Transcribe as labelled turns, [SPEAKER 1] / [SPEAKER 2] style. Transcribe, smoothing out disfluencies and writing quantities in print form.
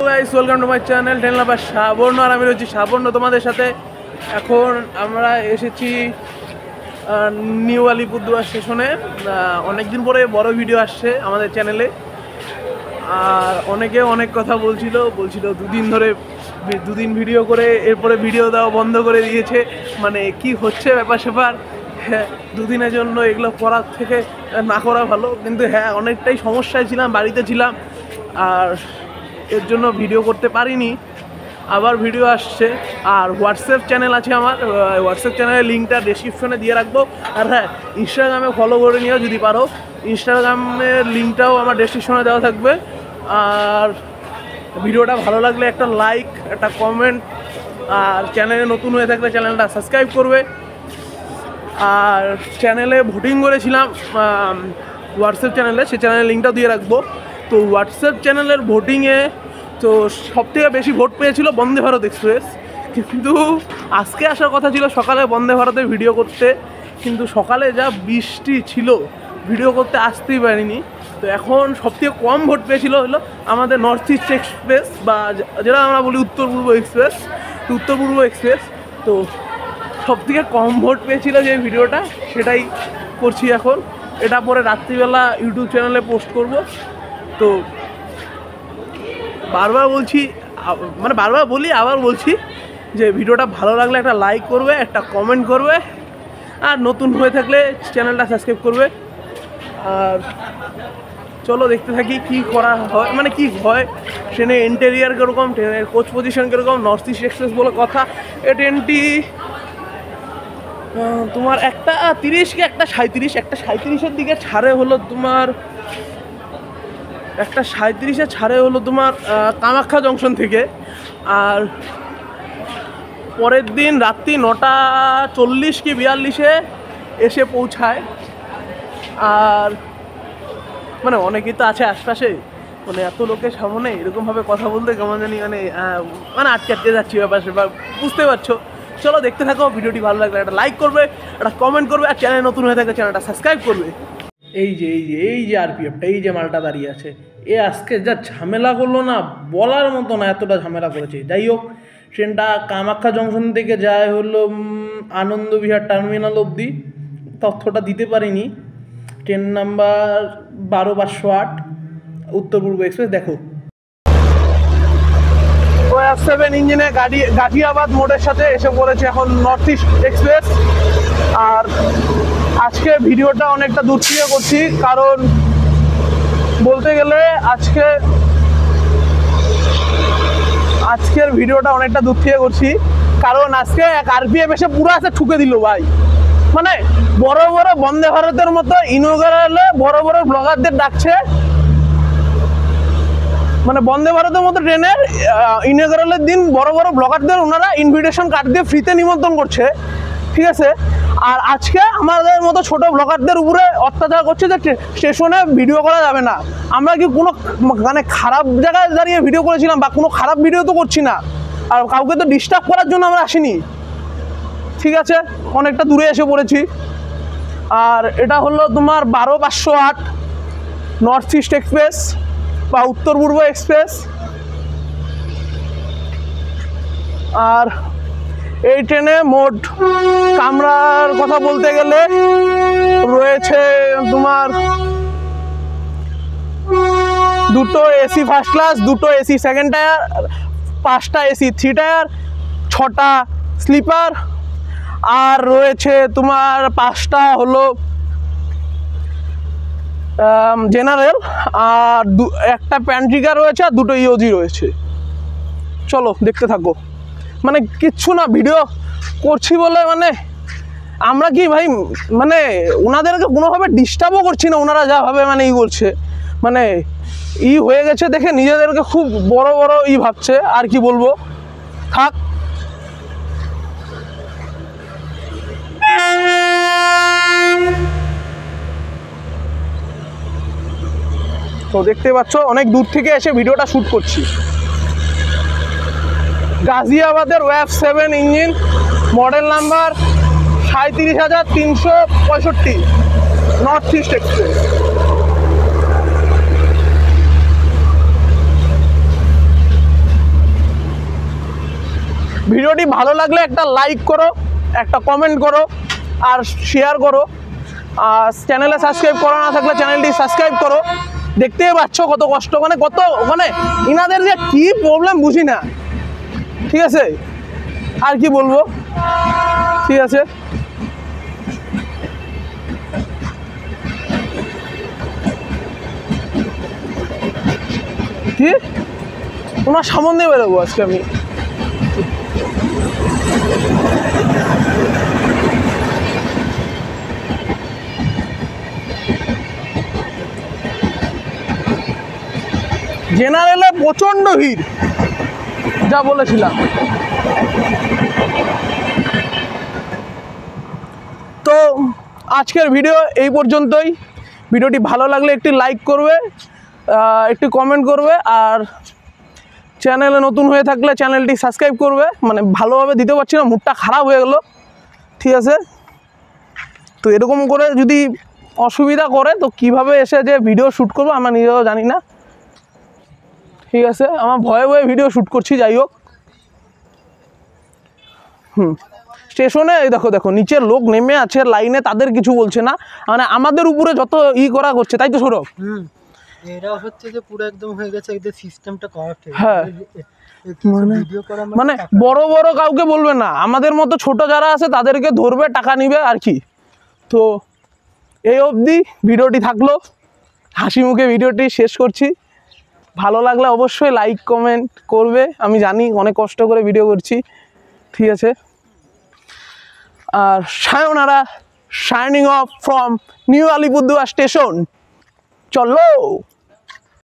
[SPEAKER 1] Guys welcome to my channel train lover Sabarna. আর আমি রয়েছি সাবর্ণ তোমাদের সাথে। এখন আমরা এসেছি নিউ আলিপুরদুয়ার স্টেশনে। অনেকদিন পরে বড় ভিডিও আসছে আমাদের চ্যানেলে। আর অনেকে অনেক কথা বলছিল দুদিন ভিডিও করে এরপরে ভিডিও দেওয়া বন্ধ করে দিয়েছে। মানে কি হচ্ছে ব্যাপার স্যাপার, হ্যাঁ দুদিনের জন্য এগুলো করার থেকে না করা ভালো। কিন্তু হ্যাঁ অনেকটাই সমস্যায় ছিলাম, বাড়িতে ছিলাম, আর এর জন্য ভিডিও করতে পারিনি। আবার ভিডিও আসছে। আর হোয়াটসঅ্যাপ চ্যানেল আছে আমার, হোয়াটসঅ্যাপ চ্যানেলের লিঙ্কটা ডেসক্রিপশনে দিয়ে রাখবো। আর হ্যাঁ ইনস্টাগ্রামে ফলো করে নিও যদি পারো, ইনস্টাগ্রামের লিঙ্কটাও আমার ডেসক্রিপশনে দেওয়া থাকবে। আর ভিডিওটা ভালো লাগলে একটা লাইক, একটা কমেন্ট, আর চ্যানেলে নতুন হয়ে থাকলে চ্যানেলটা সাবস্ক্রাইব করবে। আর চ্যানেলে ভোটিং করেছিলাম হোয়াটসঅ্যাপ চ্যানেলে, সেই চ্যানেলের লিঙ্কটাও দিয়ে রাখবো। তো হোয়াটসঅ্যাপ চ্যানেলের ভোটিংয়ে তো সবথেকে বেশি ভোট পেয়েছিল বন্দে ভারত এক্সপ্রেস। কিন্তু আজকে আসার কথা ছিল সকালে বন্দে ভারতের ভিডিও করতে, কিন্তু সকালে যা বৃষ্টি ছিল ভিডিও করতে আসতেই পারিনি। তো এখন সবথেকে কম ভোট পেয়েছিল হলো আমাদের নর্থ ইস্ট এক্সপ্রেস, বা যেটা আমরা বলি উত্তর পূর্ব এক্সপ্রেস। তো সবথেকে কম ভোট পেয়েছিল যে ভিডিওটা, সেটাই করছি এখন। এটা পরে রাত্রিবেলা ইউটিউব চ্যানেলে পোস্ট করব। তো বারবার বলছি যে ভিডিওটা ভালো লাগলে একটা লাইক করবে, একটা কমেন্ট করবে, আর নতুন হয়ে থাকলে চ্যানেলটা সাবস্ক্রাইব করবে। আর চলো দেখতে থাকি কি করা হয়, মানে কি হয় ট্রেনে। ইন্টেরিয়ার কীরকম, ট্রেনের কোচ পজিশন কীরকম। নর্থ ইস্ট এক্সপ্রেস বলে কথা। এ ট্রেনটি তোমার 1:30 কি 1:37 দিকে ছাড়ে হলো তোমার, 1:37 ছাড়ে হলো তোমার কামাখ্যা জংশন থেকে। আর পরের দিন রাত্রি 9:40 কি 42 এসে পৌঁছায়। আর মানে অনেকেই তো আছে আশপাশে, মানে এত লোকের সামনে এরকমভাবে কথা বলতে কেমন জানি মানে আটকে যাচ্ছি ব্যাপার সেবার, বুঝতে পারছো। চলো দেখতে থাকো। ভিডিওটি ভালো লাগলে একটা লাইক করবে, একটা কমেন্ট করবে, আর চ্যানেল নতুন হয়ে থাকলে চ্যানেলটা সাবস্ক্রাইব করবে। এই যে আরপিএফটা, এই যে মালটা দাঁড়িয়ে আছে, আজকে যা ঝামেলা করলো না, বলার মতো না, এতটা ঝামেলা করেছে। যাই হোক, ট্রেনটা কামাখ্যা জংশন থেকে যায় হলো আনন্দবিহার টার্মিনাল অবধি। তথ্যটা দিতে পারিনি। ট্রেন নাম্বার 12508 উত্তর পূর্ব এক্সপ্রেস। দেখো 7 ইঞ্জিনে গাজিয়াবাদ মোড়ের সাথে এসে পড়েছে এখন নর্থ ইস্ট এক্সপ্রেস। আর আজকে ভিডিওটা অনেকটা দূর থেকে করছি, কারণ বলতে গেলে আজকের ভিডিওটা অনেকটা দূর থেকে করছি, কারণ আজকে এক আরপিএফ এসে পুরো আছে ঠুকে দিল ভাই। মানে বড় বড় বন্দে ভারতের মতো ইনোগ্রালে বড় বড় ব্লগারদের ডাকছে, মানে বন্দে ভারতের মতো ট্রেনের ইনোগ্রালের দিন বড় বড় ব্লগারদের ওনারা ইনভিটেশন কার্ড দিয়ে ফ্রিতে নিমন্ত্রণ করছে, ঠিক আছে। আর আজকে আমাদের মতো ছোট ব্লগারদের উপরে অত্যাচার করছে যে স্টেশনে ভিডিও করা যাবে না। আমরা কি কোনো মানে খারাপ জায়গায় দাঁড়িয়ে ভিডিও করেছিলাম, বা কোনো খারাপ ভিডিও তো করছি না, আর কাউকে তো ডিস্টার্ব করার জন্য আমরা আসিনি, ঠিক আছে। অনেকটা দূরে এসে পড়েছি। আর এটা হলো তোমার 12508 নর্থ ইস্ট এক্সপ্রেস বা উত্তর পূর্ব এক্সপ্রেস। আর এই ট্রেনে মোট কামরার কথা বলতে গেলে রয়েছে তোমার 2টো এসি ফার্স্ট ক্লাস, 2টো এসি সেকেন্ড টায়ার, 5টা এসি 3 টায়ার, 6টা স্লিপার, আর রয়েছে তোমার 5টা হলো জেনারেল, আর একটা প্যান্ট্রিকা রয়েছে, আর 2টো ইওজি রয়েছে। চলো দেখতে থাকো। মানে কিচ্ছু না, ভিডিও করছি বলে মানে আমরা কি ভাই, মানে ওনাদেরকে কোনোভাবে ডিস্টার্বও করছি না। ওনারা যাভাবে মানে করছে, মানে হয়ে গেছে দেখে নিজেদেরকে খুব বড় ভাবছে। আর কি বলবো, থাক। তো দেখতে পাচ্ছ অনেক দূর থেকে এসে ভিডিওটা শ্যুট করছি। গাজিয়াবাদের ওয়েভ 7 engine, model number 37365 North East Express. ভিডিওটি ভালো লাগলে একটা লাইক করো, একটা কমেন্ট করো আর শেয়ার করো। আর চ্যানেলে সাবস্ক্রাইব করা না থাকলে চ্যানেলটি সাবস্ক্রাইব করো। দেখতেই পাচ্ছ কত কষ্ট, মানে কত মানে ইনাদের যে কী প্রবলেম বুঝি না। ঠিক আছে, আর কি বলবো। ঠিক আছে, কি ওনার সামনে বেরোবো আজকে আমি। জেনারেলে প্রচণ্ড ভিড়, যা বলেছিলাম। তো আজকের ভিডিও এই পর্যন্তই। ভিডিওটি ভালো লাগলে একটি লাইক করবে, একটি কমেন্ট করবে, আর চ্যানেলে নতুন হয়ে থাকলে চ্যানেলটি সাবস্ক্রাইব করবে। মানে ভালোভাবে দিতে পারছি না, মুডটা খারাপ হয়ে গেল। ঠিক আছে, তো এরকম করে যদি অসুবিধা করে তো কিভাবে এসে যে ভিডিও শ্যুট করবো আমরা নিজেও জানি না। ঠিক আছে, আমার ভয়ে ভয়ে ভিডিও শ্যুট করছি। যাই হোক, স্টেশনে এই দেখো দেখো নিচের লোক নেমে আছে লাইনে, তাদের কিছু বলছে না, মানে আমাদের উপরে যত করা করছে, তাই তো সৌরভ?
[SPEAKER 2] এরা হচ্ছে যে পুরো একদম হয়ে গেছে, এদের সিস্টেমটা কারেক্ট হয়ে গেছে।
[SPEAKER 1] হ্যাঁ,
[SPEAKER 2] ভিডিও করা
[SPEAKER 1] মানে বড় বড় কাউকে বলবে না, আমাদের মতো ছোট যারা আছে তাদেরকে ধরবে, টাকা নিবে আর কি। তো এই অবধি ভিডিওটি থাকলো, হাসি মুখে ভিডিওটি শেষ করছি। ভালো লাগলে অবশ্যই লাইক কমেন্ট করবে, আমি জানি অনেক কষ্ট করে ভিডিও করছি। ঠিক আছে, আর সায়োনারা, signing off from New Alipurduar station. চলো।